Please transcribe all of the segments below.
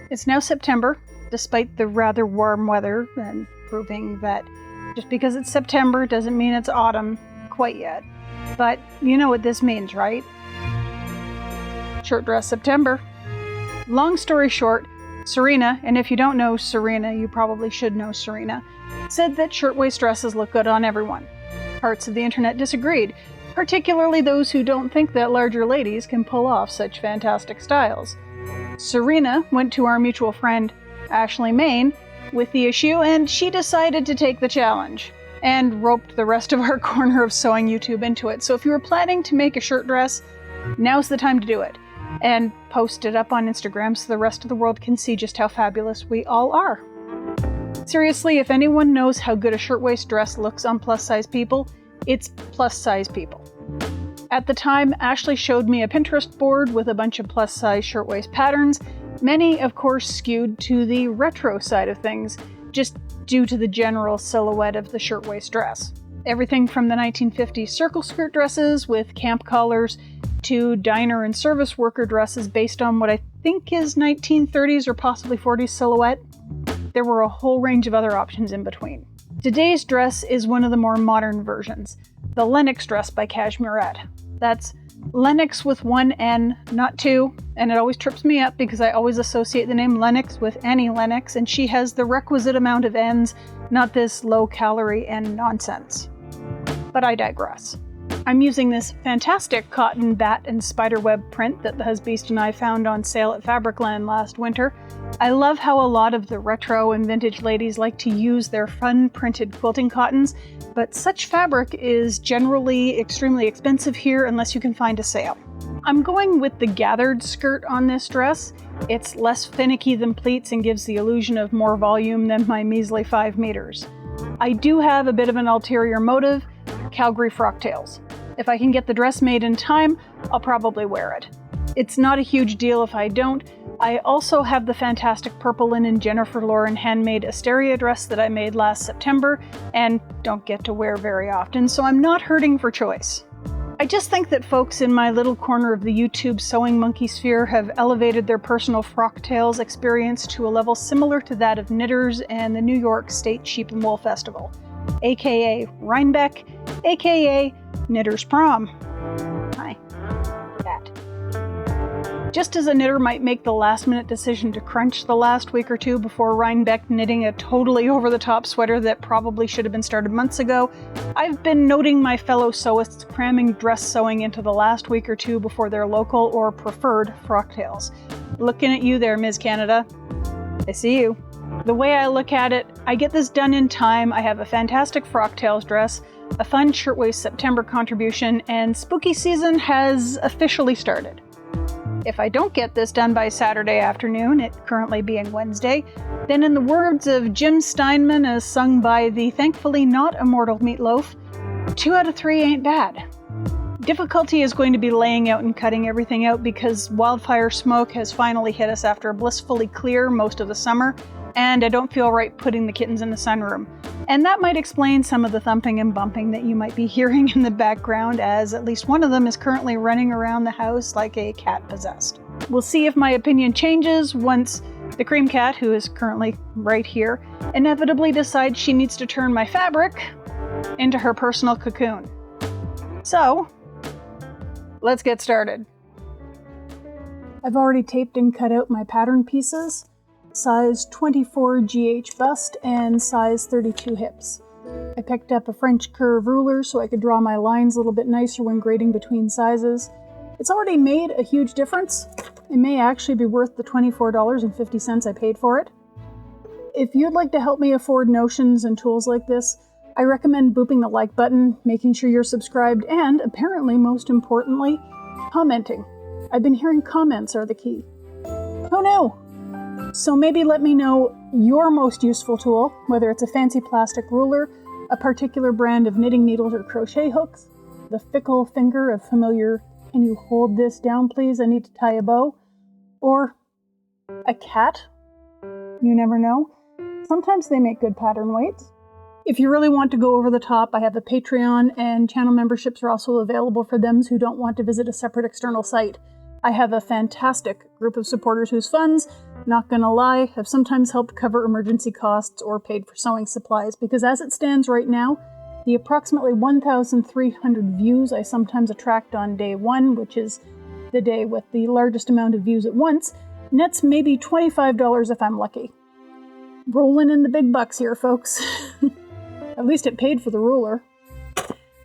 It's now September, despite the rather warm weather, and proving that just because it's September doesn't mean it's autumn quite yet. But you know what this means, right? Shirt Dress September. Long story short, Serena, and if you don't know Serena, you probably should know Serena, said that shirtwaist dresses look good on everyone. Parts of the internet disagreed, particularly those who don't think that larger ladies can pull off such fantastic styles. Serena went to our mutual friend, Ashley Main, with the issue, and she decided to take the challenge, and roped the rest of our corner of sewing YouTube into it. So if you were planning to make a shirt dress, now's the time to do it. And post it up on Instagram so the rest of the world can see just how fabulous we all are. Seriously, if anyone knows how good a shirtwaist dress looks on plus-size people, it's plus-size people. At the time, Ashley showed me a Pinterest board with a bunch of plus-size shirtwaist patterns, many, of course, skewed to the retro side of things, just due to the general silhouette of the shirtwaist dress. Everything from the 1950s circle skirt dresses with camp collars to diner and service worker dresses based on what I think is 1930s or possibly 40s silhouette. There were a whole range of other options in between. Today's dress is one of the more modern versions, the Lenox Dress by Cashmerette. That's Lenox with one N, not two, and it always trips me up because I always associate the name Lenox with Annie Lennox, and she has the requisite amount of N's, not this low-calorie N nonsense. But I digress. I'm using this fantastic cotton bat and spiderweb print that the Husbeast and I found on sale at Fabricland last winter. I love how a lot of the retro and vintage ladies like to use their fun printed quilting cottons, but such fabric is generally extremely expensive here unless you can find a sale. I'm going with the gathered skirt on this dress. It's less finicky than pleats and gives the illusion of more volume than my measly 5 meters. I do have a bit of an ulterior motive, Calgary Frocktails. If I can get the dress made in time, I'll probably wear it. It's not a huge deal if I don't. I also have the fantastic purple linen Jennifer Lauren handmade Asteria dress that I made last September and don't get to wear very often, so I'm not hurting for choice. I just think that folks in my little corner of the YouTube sewing monkey sphere have elevated their personal Frocktails experience to a level similar to that of knitters and the New York State Sheep and Wool Festival, aka Rhinebeck, aka Knitter's Prom. Hi. That. Just as a knitter might make the last-minute decision to crunch the last week or two before Rhinebeck knitting a totally over-the-top sweater that probably should have been started months ago, I've been noting my fellow sewists cramming dress sewing into the last week or two before their local or preferred Frocktails. Looking at you there, Ms. Canada. I see you. The way I look at it, I get this done in time, I have a fantastic Frocktails dress, a fun shirtwaist September contribution, and spooky season has officially started. If I don't get this done by Saturday afternoon, it currently being Wednesday, then in the words of Jim Steinman as sung by the thankfully not immortal Meatloaf, 2 out of 3 ain't bad. Difficulty is going to be laying out and cutting everything out because wildfire smoke has finally hit us after a blissfully clear most of the summer, and I don't feel right putting the kittens in the sunroom. And that might explain some of the thumping and bumping that you might be hearing in the background, as at least one of them is currently running around the house like a cat possessed. We'll see if my opinion changes once the cream cat, who is currently right here, inevitably decides she needs to turn my fabric into her personal cocoon. So, let's get started. I've already taped and cut out my pattern pieces. Size 24 GH bust and size 32 hips. I picked up a French curve ruler so I could draw my lines a little bit nicer when grading between sizes. It's already made a huge difference. It may actually be worth the $24.50 I paid for it. If you'd like to help me afford notions and tools like this, I recommend booping the like button, making sure you're subscribed, and, apparently most importantly, commenting. I've been hearing comments are the key. Who knew? So maybe let me know your most useful tool, whether it's a fancy plastic ruler, a particular brand of knitting needles or crochet hooks, the fickle finger of familiar, can you hold this down please, I need to tie a bow, or a cat. You never know. Sometimes they make good pattern weights. If you really want to go over the top, I have a Patreon, and channel memberships are also available for them who don't want to visit a separate external site. I have a fantastic group of supporters whose funds Not gonna lie, have sometimes helped cover emergency costs or paid for sewing supplies, because as it stands right now, the approximately 1,300 views I sometimes attract on day 1, which is the day with the largest amount of views at once, nets maybe $25 if I'm lucky. Rolling in the big bucks here, folks. At least it paid for the ruler.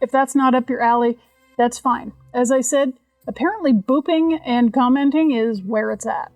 If that's not up your alley, that's fine. As I said, apparently booping and commenting is where it's at.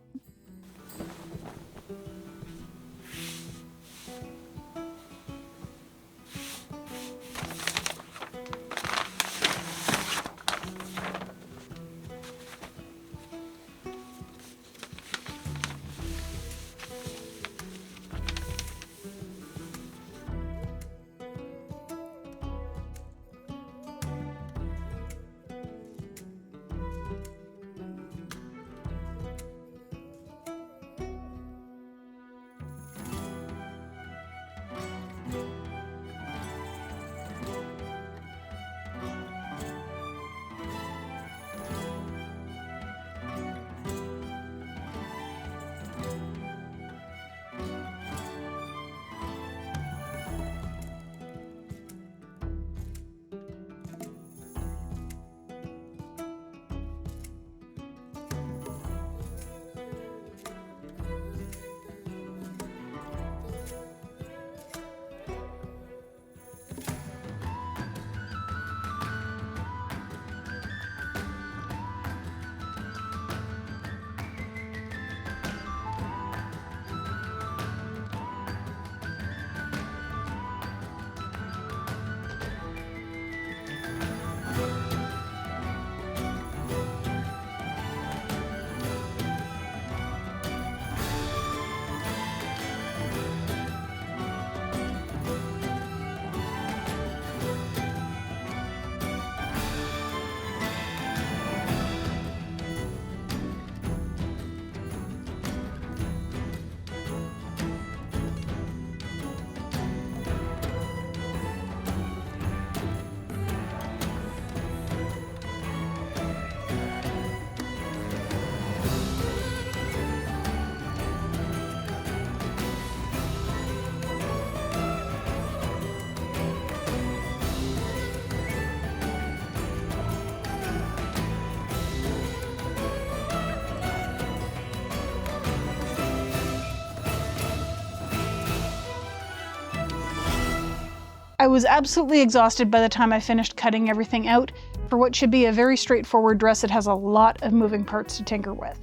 I was absolutely exhausted by the time I finished cutting everything out for what should be a very straightforward dress that has a lot of moving parts to tinker with.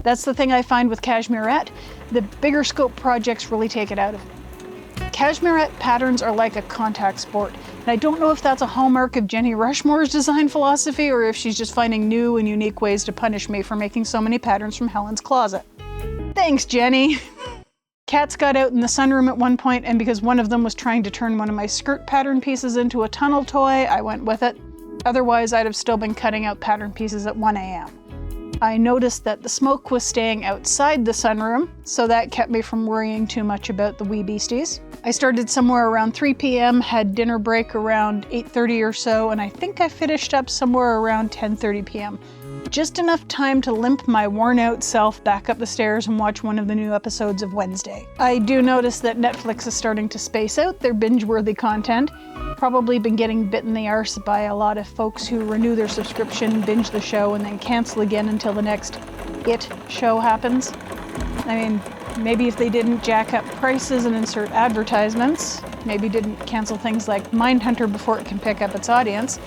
That's the thing I find with Cashmerette. The bigger scope projects really take it out of me. Cashmerette patterns are like a contact sport, and I don't know if that's a hallmark of Jenny Rushmore's design philosophy or if she's just finding new and unique ways to punish me for making so many patterns from Helen's closet. Thanks, Jenny! Cats got out in the sunroom at one point, and because one of them was trying to turn one of my skirt pattern pieces into a tunnel toy, I went with it. Otherwise, I'd have still been cutting out pattern pieces at 1 a.m. I noticed that the smoke was staying outside the sunroom, so that kept me from worrying too much about the wee beasties. I started somewhere around 3 p.m., had dinner break around 8:30 or so, and I think I finished up somewhere around 10:30 p.m. Just enough time to limp my worn-out self back up the stairs and watch one of the new episodes of Wednesday. I do notice that Netflix is starting to space out their binge-worthy content. Probably been getting bit in the arse by a lot of folks who renew their subscription, binge the show, and then cancel again until the next It show happens. I mean, maybe if they didn't jack up prices and insert advertisements, maybe didn't cancel things like Mindhunter before it can pick up its audience,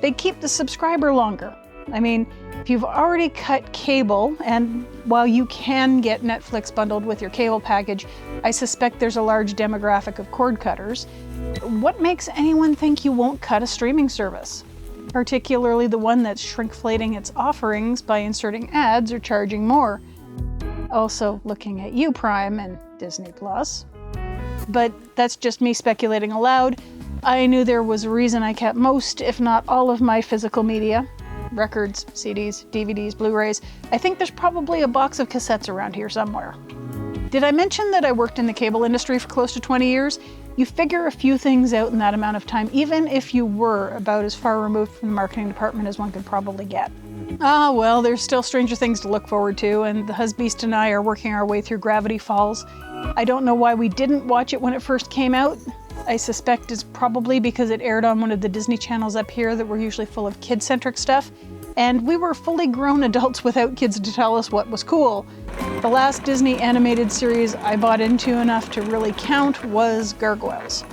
they'd keep the subscriber longer. I mean, if you've already cut cable, and while you can get Netflix bundled with your cable package, I suspect there's a large demographic of cord cutters. What makes anyone think you won't cut a streaming service? Particularly the one that's shrinkflating its offerings by inserting ads or charging more. Also looking at you, Prime and Disney Plus. But that's just me speculating aloud. I knew there was a reason I kept most, if not all, of my physical media. Records, CDs, DVDs, Blu-rays. I think there's probably a box of cassettes around here somewhere. Did I mention that I worked in the cable industry for close to 20 years? You figure a few things out in that amount of time, even if you were about as far removed from the marketing department as one could probably get. Ah, well, there's still Stranger Things to look forward to, and the husbeast and I are working our way through Gravity Falls. I don't know why we didn't watch it when it first came out. I suspect it's probably because it aired on one of the Disney channels up here that were usually full of kid-centric stuff, and we were fully grown adults without kids to tell us what was cool. The last Disney animated series I bought into enough to really count was Gargoyles.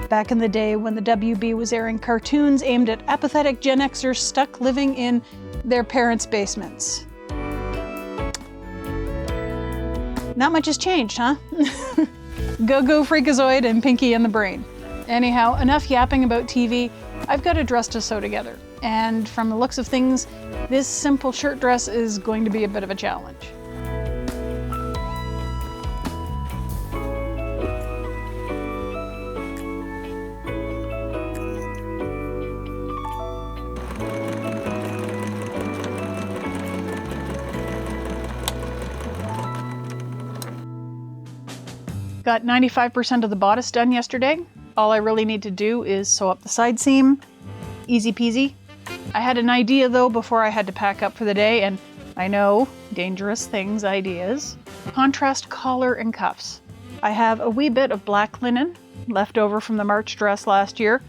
Back in the day when the WB was airing cartoons aimed at apathetic Gen Xers stuck living in their parents' basements. Not much has changed, huh? Go Freakazoid and Pinky and the Brain. Anyhow, enough yapping about TV. I've got a dress to sew together, and from the looks of things, this simple shirt dress is going to be a bit of a challenge. Got 95% of the bodice done yesterday. All I really need to do is sew up the side seam. Easy peasy. I had an idea though before I had to pack up for the day, and I know, dangerous things, ideas. Contrast collar and cuffs. I have a wee bit of black linen left over from the March dress last year,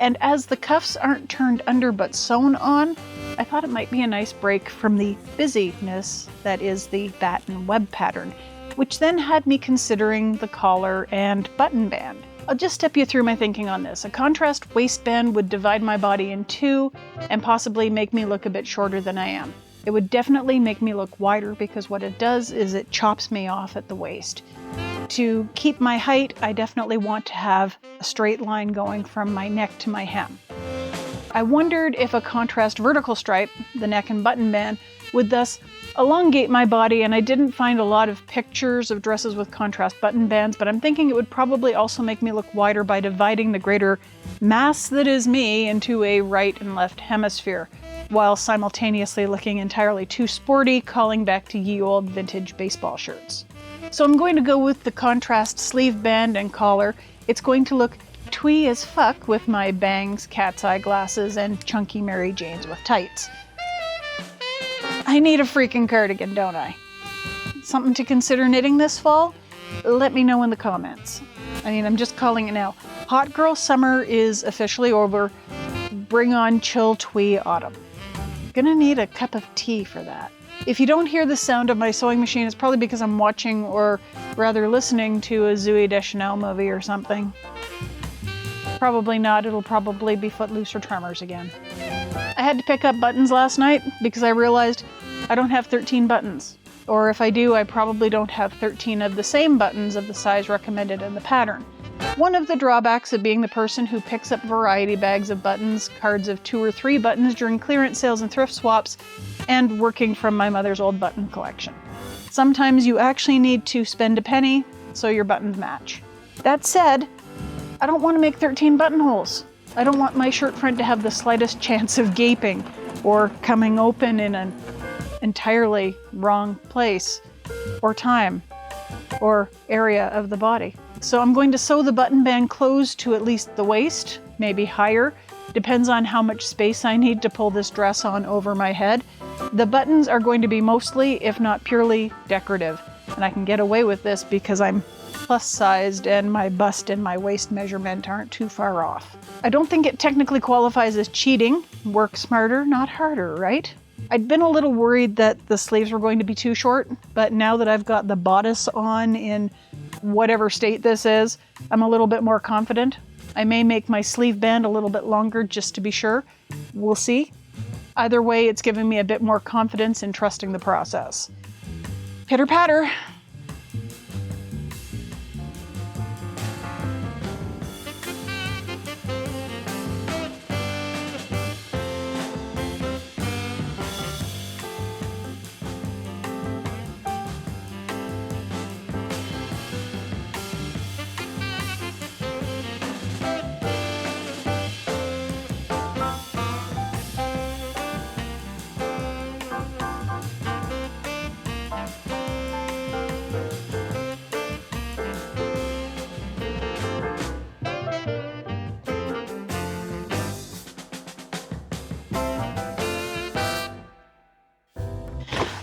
and as the cuffs aren't turned under but sewn on, I thought it might be a nice break from the busyness that is the batten web pattern, which then had me considering the collar and button band. I'll just step you through my thinking on this. A contrast waistband would divide my body in two and possibly make me look a bit shorter than I am. It would definitely make me look wider because what it does is it chops me off at the waist. To keep my height, I definitely want to have a straight line going from my neck to my hem. I wondered if a contrast vertical stripe, the neck and button band, would thus elongate my body, and I didn't find a lot of pictures of dresses with contrast button bands, but I'm thinking it would probably also make me look wider by dividing the greater mass that is me into a right and left hemisphere, while simultaneously looking entirely too sporty, calling back to ye old vintage baseball shirts. So I'm going to go with the contrast sleeve band and collar. It's going to look twee as fuck with my bangs, cat's eye glasses, and chunky Mary Janes with tights. I need a freaking cardigan, don't I? Something to consider knitting this fall? Let me know in the comments. I'm just calling it now. Hot girl summer is officially over. Bring on chill twee autumn. Gonna need a cup of tea for that. If you don't hear the sound of my sewing machine, it's probably because I'm watching, or rather listening to, a Zooey Deschanel movie or something. Probably not. It'll probably be Footloose or Tremors again. I had to pick up buttons last night because I realized I don't have 13 buttons. Or if I do, I probably don't have 13 of the same buttons of the size recommended in the pattern. One of the drawbacks of being the person who picks up variety bags of buttons, cards of 2 or 3 buttons during clearance sales and thrift swaps, and working from my mother's old button collection. Sometimes you actually need to spend a penny so your buttons match. That said, I don't want to make 13 buttonholes. I don't want my shirt front to have the slightest chance of gaping or coming open in an entirely wrong place or time or area of the body. So I'm going to sew the button band closed to at least the waist, maybe higher. Depends on how much space I need to pull this dress on over my head. The buttons are going to be mostly, if not purely, decorative. And I can get away with this because I'm plus sized and my bust and my waist measurement aren't too far off. I don't think it technically qualifies as cheating. Work smarter, not harder, right? I'd been a little worried that the sleeves were going to be too short, but now that I've got the bodice on in whatever state this is, I'm a little bit more confident. I may make my sleeve band a little bit longer just to be sure. We'll see. Either way, it's giving me a bit more confidence in trusting the process. Pitter patter.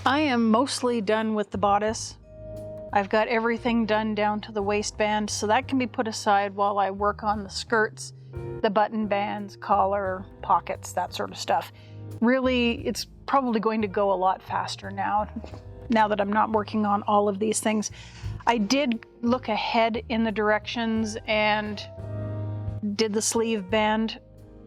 I am mostly done with the bodice. I've got everything done down to the waistband, so that can be put aside while I work on the skirts, the button bands, collar, pockets, that sort of stuff. Really, it's probably going to go a lot faster now that I'm not working on all of these things. I did look ahead in the directions and did the sleeve band.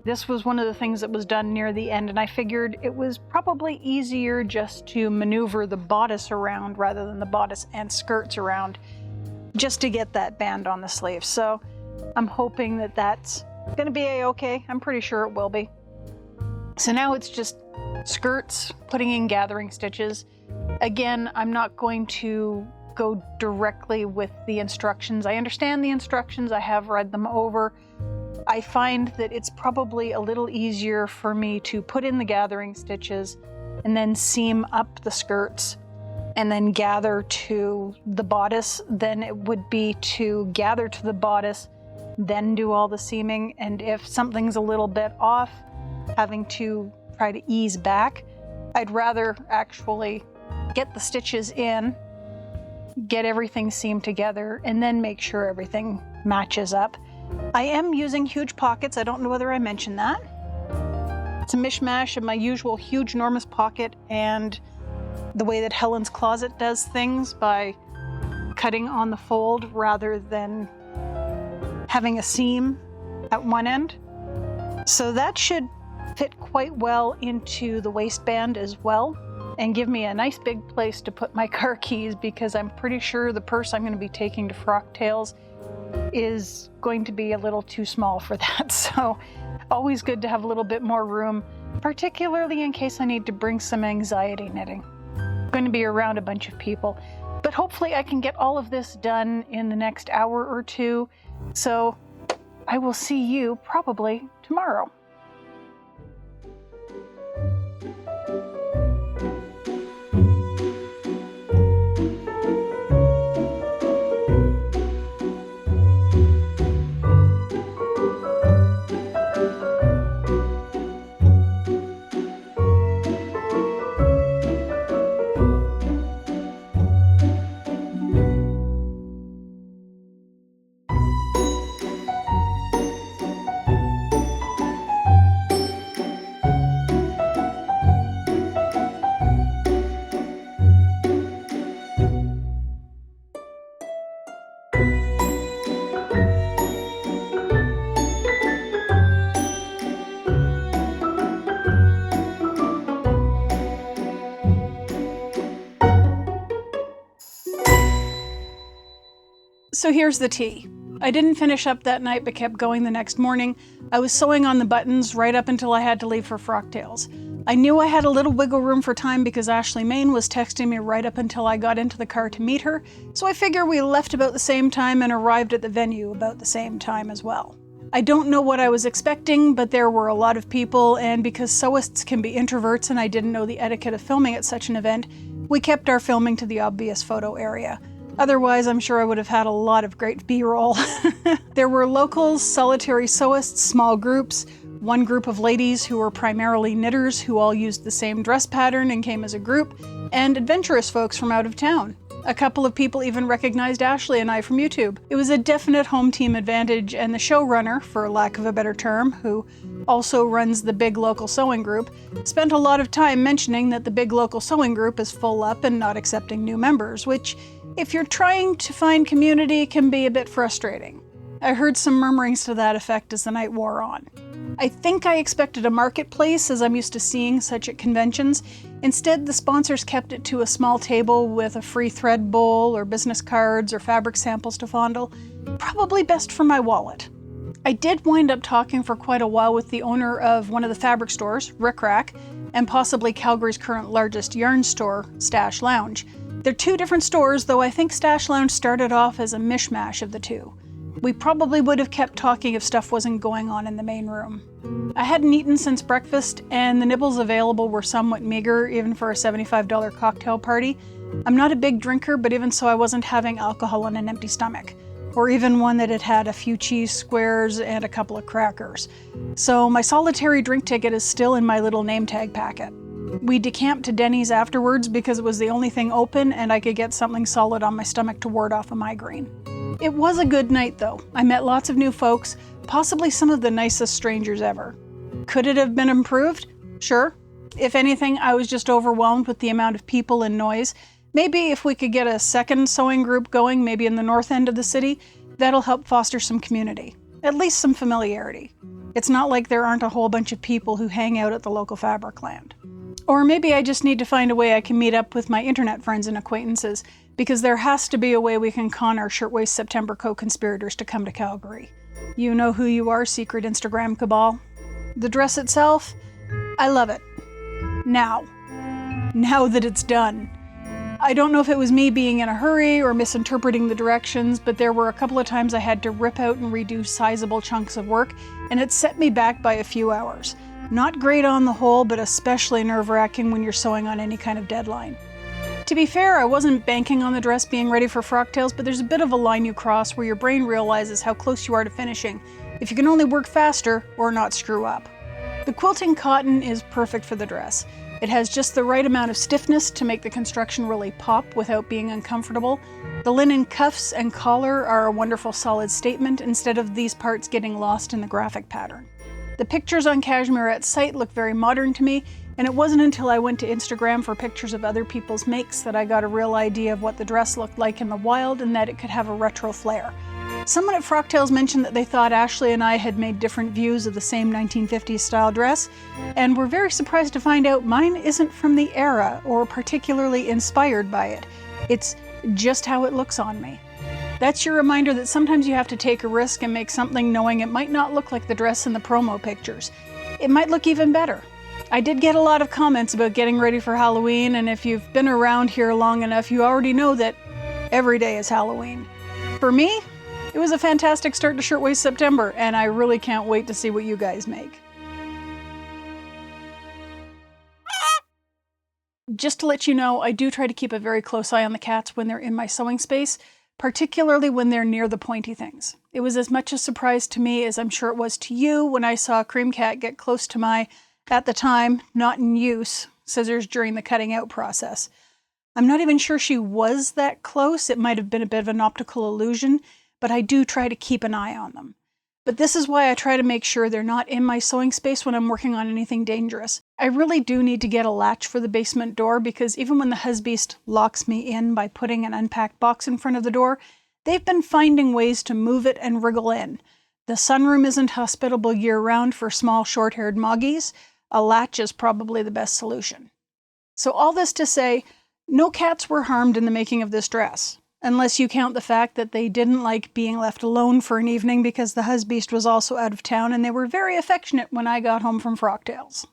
This was one of the things that was done near the end, and I figured it was probably easier just to maneuver the bodice around rather than the bodice and skirts around, just to get that band on the sleeve. So I'm hoping that that's going to be a-okay. I'm pretty sure it will be. So now it's just skirts, putting in gathering stitches. Again, I'm not going to go directly with the instructions. I understand the instructions. I have read them over. I find that it's probably a little easier for me to put in the gathering stitches and then seam up the skirts and then gather to the bodice than it would be to gather to the bodice, then do all the seaming. And if something's a little bit off, having to try to ease back, I'd rather actually get the stitches in, get everything seamed together, and then make sure everything matches up. I am using huge pockets. I don't know whether I mentioned that. It's a mishmash of my usual huge enormous pocket and the way that Helen's Closet does things by cutting on the fold rather than having a seam at one end. So that should fit quite well into the waistband as well and give me a nice big place to put my car keys, because I'm pretty sure the purse I'm going to be taking to Frocktails is going to be a little too small for that. So always good to have a little bit more room, particularly in case I need to bring some anxiety knitting. I'm going to be around a bunch of people, but hopefully I can get all of this done in the next hour or two. So I will see you probably tomorrow. So here's the tea. I didn't finish up that night but kept going the next morning. I was sewing on the buttons right up until I had to leave for Frocktails. I knew I had a little wiggle room for time because Ashley Main was texting me right up until I got into the car to meet her, so I figure we left about the same time and arrived at the venue about the same time as well. I don't know what I was expecting, but there were a lot of people, and because sewists can be introverts and I didn't know the etiquette of filming at such an event, we kept our filming to the obvious photo area. Otherwise, I'm sure I would have had a lot of great B-roll. There were locals, solitary sewists, small groups, one group of ladies who were primarily knitters who all used the same dress pattern and came as a group, and adventurous folks from out of town. A couple of people even recognized Ashley and I from YouTube. It was a definite home team advantage, and the showrunner, for lack of a better term, who also runs the big local sewing group, spent a lot of time mentioning that the big local sewing group is full up and not accepting new members, which, if you're trying to find community, can be a bit frustrating. I heard some murmurings to that effect as the night wore on. I think I expected a marketplace, as I'm used to seeing such at conventions. Instead, the sponsors kept it to a small table with a free thread bowl or business cards or fabric samples to fondle. Probably best for my wallet. I did wind up talking for quite a while with the owner of one of the fabric stores, Rick Rack, and possibly Calgary's current largest yarn store, Stash Lounge. They're two different stores, though I think Stash Lounge started off as a mishmash of the two. We probably would have kept talking if stuff wasn't going on in the main room. I hadn't eaten since breakfast, and the nibbles available were somewhat meager, even for a $75 cocktail party. I'm not a big drinker, but even so I wasn't having alcohol on an empty stomach, or even one that had had a few cheese squares and a couple of crackers. So my solitary drink ticket is still in my little name tag packet. We decamped to Denny's afterwards because it was the only thing open and I could get something solid on my stomach to ward off a migraine. It was a good night though. I met lots of new folks, possibly some of the nicest strangers ever. Could it have been improved? Sure. If anything, I was just overwhelmed with the amount of people and noise. Maybe if we could get a second sewing group going, maybe in the north end of the city, that'll help foster some community, at least some familiarity. It's not like there aren't a whole bunch of people who hang out at the local fabric land. Or maybe I just need to find a way I can meet up with my internet friends and acquaintances, because there has to be a way we can con our Shirtwaist September co-conspirators to come to Calgary. You know who you are, secret Instagram cabal. The dress itself, I love it. Now that it's done. I don't know if it was me being in a hurry or misinterpreting the directions, but there were a couple of times I had to rip out and redo sizable chunks of work, and it set me back by a few hours. Not great on the whole, but especially nerve-wracking when you're sewing on any kind of deadline. To be fair, I wasn't banking on the dress being ready for Frocktails, but there's a bit of a line you cross where your brain realizes how close you are to finishing, if you can only work faster or not screw up. The quilting cotton is perfect for the dress. It has just the right amount of stiffness to make the construction really pop without being uncomfortable. The linen cuffs and collar are a wonderful solid statement instead of these parts getting lost in the graphic pattern. The pictures on Cashmerette's site look very modern to me, and it wasn't until I went to Instagram for pictures of other people's makes that I got a real idea of what the dress looked like in the wild and that it could have a retro flair. Someone at Frocktails mentioned that they thought Ashley and I had made different views of the same 1950s style dress, and were very surprised to find out mine isn't from the era or particularly inspired by it. It's just how it looks on me. That's your reminder that sometimes you have to take a risk and make something knowing it might not look like the dress in the promo pictures. It might look even better. I did get a lot of comments about getting ready for Halloween, and if you've been around here long enough, you already know that every day is Halloween. For me, it was a fantastic start to Shirtwaist September, and I really can't wait to see what you guys make. Just to let you know, I do try to keep a very close eye on the cats when they're in my sewing space, particularly when they're near the pointy things. It was as much a surprise to me as I'm sure it was to you when I saw Cream Cat get close to my, at the time, not in use, scissors during the cutting out process. I'm not even sure she was that close. It might have been a bit of an optical illusion, but I do try to keep an eye on them. But this is why I try to make sure they're not in my sewing space when I'm working on anything dangerous. I really do need to get a latch for the basement door, because even when the husbeast locks me in by putting an unpacked box in front of the door, they've been finding ways to move it and wriggle in. The sunroom isn't hospitable year-round for small short-haired moggies. A latch is probably the best solution. So all this to say, no cats were harmed in the making of this dress, unless you count the fact that they didn't like being left alone for an evening because the husbeast was also out of town, and they were very affectionate when I got home from Frocktails.